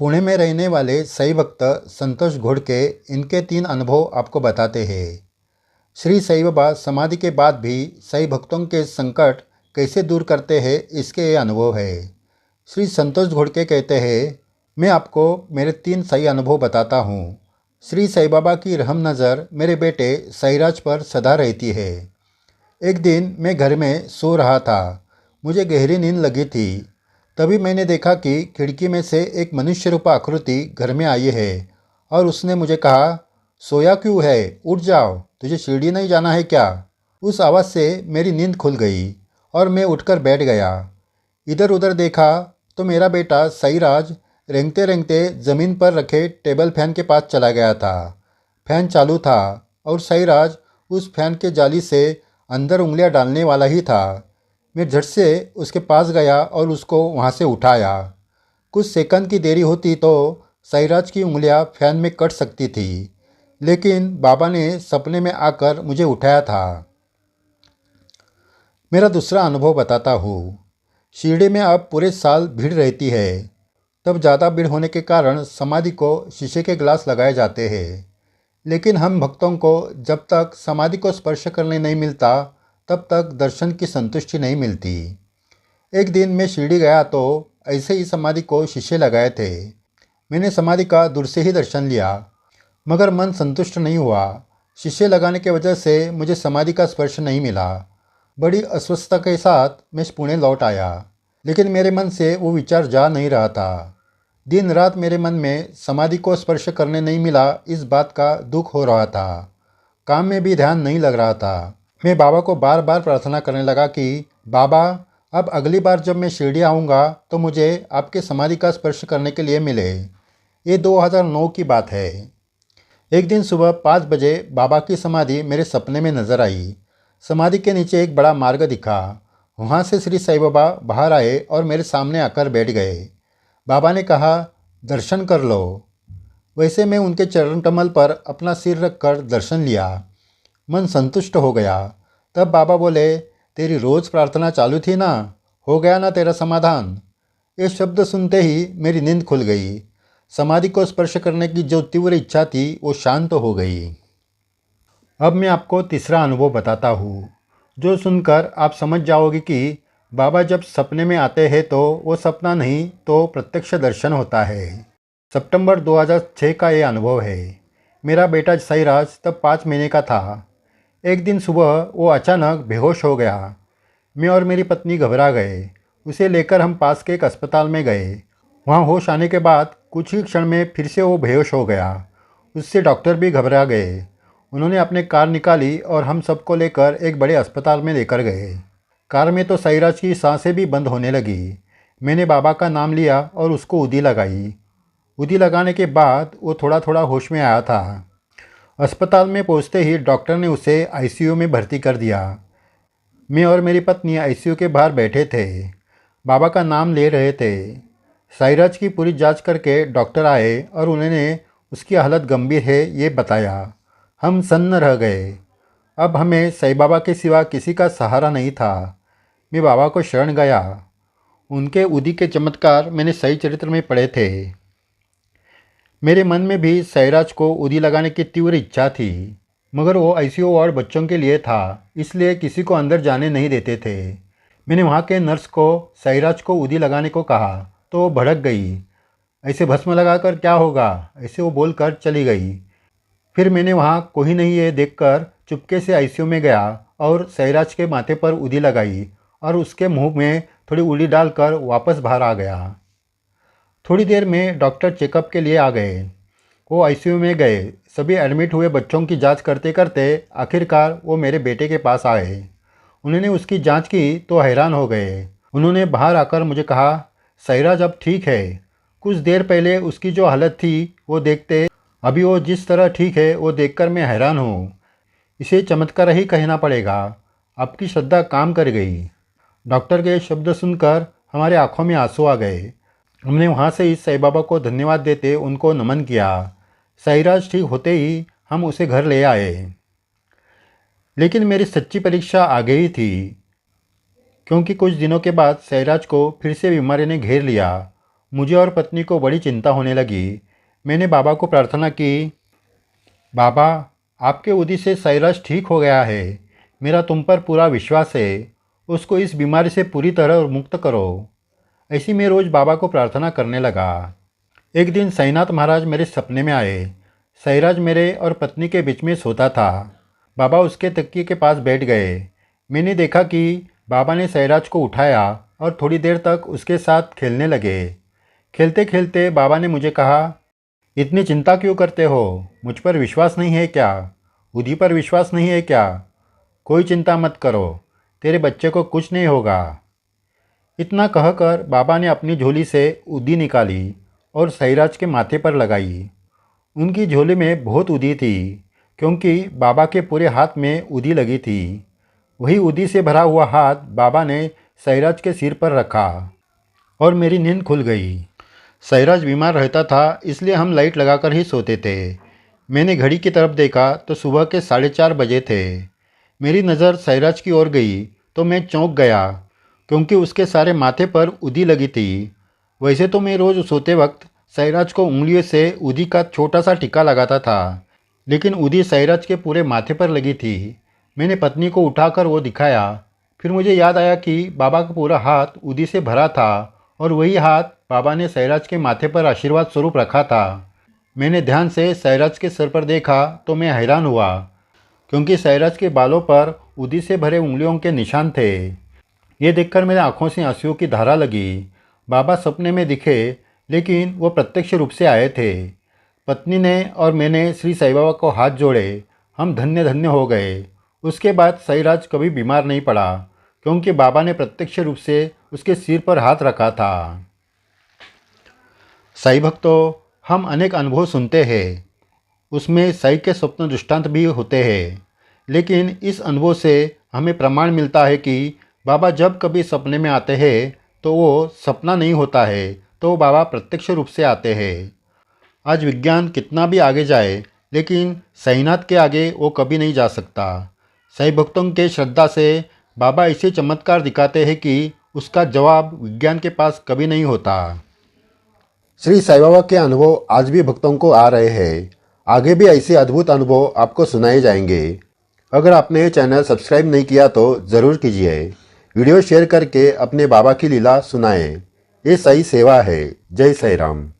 पुणे में रहने वाले साईं भक्त संतोष घोड़के इनके 3 अनुभव आपको बताते हैं। श्री साईं बाबा समाधि के बाद भी साईं भक्तों के संकट कैसे दूर करते हैं, इसके ये अनुभव है। श्री संतोष घोड़के कहते हैं, मैं आपको मेरे 3 सही अनुभव बताता हूँ। श्री साईं बाबा की रहम नज़र मेरे बेटे साईराज पर सदा रहती है। एक दिन मैं घर में सो रहा था। मुझे गहरी नींद लगी थी। तभी मैंने देखा कि खिड़की में से एक मनुष्य रूपा आकृति घर में आई है और उसने मुझे कहा, सोया क्यों है, उठ जाओ, तुझे शिरडी नहीं जाना है क्या? उस आवाज़ से मेरी नींद खुल गई और मैं उठकर बैठ गया। इधर उधर देखा तो मेरा बेटा साईराज रेंगते रेंगते ज़मीन पर रखे टेबल फैन के पास चला गया था। फैन चालू था और साईराज उस फैन के जाली से अंदर उंगलियां डालने वाला ही था। मैं झट से उसके पास गया और उसको वहाँ से उठाया। कुछ सेकंड की देरी होती तो साईराज की उंगलियां फैन में कट सकती थी, लेकिन बाबा ने सपने में आकर मुझे उठाया था। मेरा दूसरा अनुभव बताता हूँ। शिरडी में अब पूरे साल भीड़ रहती है। तब ज़्यादा भीड़ होने के कारण समाधि को शीशे के ग्लास लगाए जाते हैं, लेकिन हम भक्तों को जब तक समाधि को स्पर्श करने नहीं मिलता तब तक दर्शन की संतुष्टि नहीं मिलती। एक दिन मैं शिरडी गया तो ऐसे ही समाधि को शीशे लगाए थे। मैंने समाधि का दूर से ही दर्शन लिया, मगर मन संतुष्ट नहीं हुआ। शीशे लगाने की वजह से मुझे समाधि का स्पर्श नहीं मिला। बड़ी अस्वस्थता के साथ मैं पुणे लौट आया, लेकिन मेरे मन से वो विचार जा नहीं रहा था। दिन रात मेरे मन में समाधि को स्पर्श करने नहीं मिला, इस बात का दुख हो रहा था। काम में भी ध्यान नहीं लग रहा था। मैं बाबा को बार बार प्रार्थना करने लगा कि बाबा, अब अगली बार जब मैं शिरडी आऊँगा तो मुझे आपके समाधि का स्पर्श करने के लिए मिले। ये 2009 की बात है। एक दिन सुबह 5 बजे बाबा की समाधि मेरे सपने में नजर आई। समाधि के नीचे एक बड़ा मार्ग दिखा। वहाँ से श्री साईं बाबा बाहर आए और मेरे सामने आकर बैठ गए। बाबा ने कहा, दर्शन कर लो। वैसे मैं उनके चरण कमल पर अपना सिर रखकर दर्शन लिया। मन संतुष्ट हो गया। तब बाबा बोले, तेरी रोज़ प्रार्थना चालू थी ना, हो गया ना तेरा समाधान। ये शब्द सुनते ही मेरी नींद खुल गई। समाधि को स्पर्श करने की जो तीव्र इच्छा थी वो शांत हो गई। अब मैं आपको तीसरा अनुभव बताता हूँ, जो सुनकर आप समझ जाओगे कि बाबा जब सपने में आते हैं तो वो सपना नहीं तो प्रत्यक्ष दर्शन होता है। सितंबर 2006 का ये अनुभव है। मेरा बेटा साईराज तब 5 महीने का था। एक दिन सुबह वो अचानक बेहोश हो गया। मैं और मेरी पत्नी घबरा गए। उसे लेकर हम पास के एक अस्पताल में गए। वहाँ होश आने के बाद कुछ ही क्षण में फिर से वो बेहोश हो गया। उससे डॉक्टर भी घबरा गए। उन्होंने अपनी कार निकाली और हम सबको लेकर एक बड़े अस्पताल में लेकर गए। कार में तो साईराज की सांसें भी बंद होने लगी। मैंने बाबा का नाम लिया और उसको उदी लगाई। उदी लगाने के बाद वो थोड़ा थोड़ा होश में आया था। अस्पताल में पहुंचते ही डॉक्टर ने उसे आईसीयू में भर्ती कर दिया। मैं और मेरी पत्नी आईसीयू के बाहर बैठे थे, बाबा का नाम ले रहे थे। साईराज की पूरी जांच करके डॉक्टर आए और उन्होंने उसकी हालत गंभीर है ये बताया। हम सन्न रह गए। अब हमें साईं बाबा के सिवा किसी का सहारा नहीं था। मैं बाबा को शरण गया। उनके उदी के चमत्कार मैंने सही चरित्र में पढ़े थे। मेरे मन में भी साईराज को उदी लगाने की तीव्र इच्छा थी, मगर वो आईसीयू वार्ड बच्चों के लिए था, इसलिए किसी को अंदर जाने नहीं देते थे। मैंने वहाँ के नर्स को साईराज को उदी लगाने को कहा तो वो भड़क गई। ऐसे भस्म लगाकर क्या होगा, ऐसे वो बोलकर चली गई। फिर मैंने वहाँ कोई नहीं है देखकर चुपके से आईसीयू में गया और साईराज के माथे पर उदी लगाई और उसके मुंह में थोड़ी उली डालकर वापस बाहर आ गया। थोड़ी देर में डॉक्टर चेकअप के लिए आ गए। वो आईसीयू में गए। सभी एडमिट हुए बच्चों की जांच करते करते आखिरकार वो मेरे बेटे के पास आए। उन्होंने उसकी जांच की तो हैरान हो गए। उन्होंने बाहर आकर मुझे कहा, साईराज अब ठीक है। कुछ देर पहले उसकी जो हालत थी वो देखते अभी वो जिस तरह ठीक है वो देखकर मैं हैरान हूँ। इसे चमत्कार ही कहना पड़ेगा। आपकी श्रद्धा काम कर गई। डॉक्टर के शब्द सुनकर हमारे आंखों में आंसू आ गए। हमने वहाँ से ही साईं बाबा को धन्यवाद देते उनको नमन किया। साईराज ठीक होते ही हम उसे घर ले आए। लेकिन मेरी सच्ची परीक्षा आ गई थी, क्योंकि कुछ दिनों के बाद साईराज को फिर से बीमारी ने घेर लिया। मुझे और पत्नी को बड़ी चिंता होने लगी। मैंने बाबा को प्रार्थना की, बाबा, आपके उदी से साइराज ठीक हो गया है। मेरा तुम पर पूरा विश्वास है। उसको इस बीमारी से पूरी तरह मुक्त करो। ऐसी मैं रोज़ बाबा को प्रार्थना करने लगा। एक दिन साईनाथ महाराज मेरे सपने में आए। साईराज मेरे और पत्नी के बीच में सोता था। बाबा उसके तकिए के पास बैठ गए। मैंने देखा कि बाबा ने साईराज को उठाया और थोड़ी देर तक उसके साथ खेलने लगे। खेलते खेलते बाबा ने मुझे कहा, इतनी चिंता क्यों करते हो? मुझ पर विश्वास नहीं है क्या? उदी पर विश्वास नहीं है क्या? कोई चिंता मत करो, तेरे बच्चे को कुछ नहीं होगा। इतना कहकर बाबा ने अपनी झोली से उदी निकाली और साईराज के माथे पर लगाई। उनकी झोली में बहुत उदी थी, क्योंकि बाबा के पूरे हाथ में उदी लगी थी। वही उदी से भरा हुआ हाथ बाबा ने साईराज के सिर पर रखा और मेरी नींद खुल गई। साईराज बीमार रहता था, इसलिए हम लाइट लगाकर ही सोते थे। मैंने घड़ी की तरफ देखा तो सुबह के 4:30 बजे थे। मेरी नज़र साईराज की ओर गई तो मैं चौंक गया, क्योंकि उसके सारे माथे पर उदी लगी थी। वैसे तो मैं रोज़ सोते वक्त साईराज को उंगलियों से उदी का छोटा सा टिक्का लगाता था, लेकिन उदी साईराज के पूरे माथे पर लगी थी। मैंने पत्नी को उठाकर वो दिखाया। फिर मुझे याद आया कि बाबा का पूरा हाथ उदी से भरा था और वही हाथ बाबा ने साईराज के माथे पर आशीर्वाद स्वरूप रखा था। मैंने ध्यान से साईराज के सर पर देखा तो मैं हैरान हुआ, क्योंकि साईराज के बालों पर उदी से भरे उंगलियों के निशान थे। ये देखकर मेरे आंखों से आंसुओं की धारा लगी। बाबा सपने में दिखे, लेकिन वो प्रत्यक्ष रूप से आए थे। पत्नी ने और मैंने श्री साईं बाबा को हाथ जोड़े। हम धन्य धन्य हो गए। उसके बाद साईराज कभी बीमार नहीं पड़ा, क्योंकि बाबा ने प्रत्यक्ष रूप से उसके सिर पर हाथ रखा था। साई भक्तों, हम अनेक अनुभव सुनते हैं, उसमें साई के स्वप्न दृष्टांत भी होते हैं, लेकिन इस अनुभव से हमें प्रमाण मिलता है कि बाबा जब कभी सपने में आते हैं तो वो सपना नहीं होता है, तो बाबा प्रत्यक्ष रूप से आते हैं। आज विज्ञान कितना भी आगे जाए, लेकिन साईनाथ के आगे वो कभी नहीं जा सकता। साई भक्तों के श्रद्धा से बाबा ऐसे चमत्कार दिखाते हैं कि उसका जवाब विज्ञान के पास कभी नहीं होता। श्री साईं बाबा के अनुभव आज भी भक्तों को आ रहे हैं। आगे भी ऐसे अद्भुत अनुभव आपको सुनाए जाएंगे। अगर आपने ये चैनल सब्सक्राइब नहीं किया तो ज़रूर कीजिए। वीडियो शेयर करके अपने बाबा की लीला सुनाएं। ये सही सेवा है। जय साईं राम।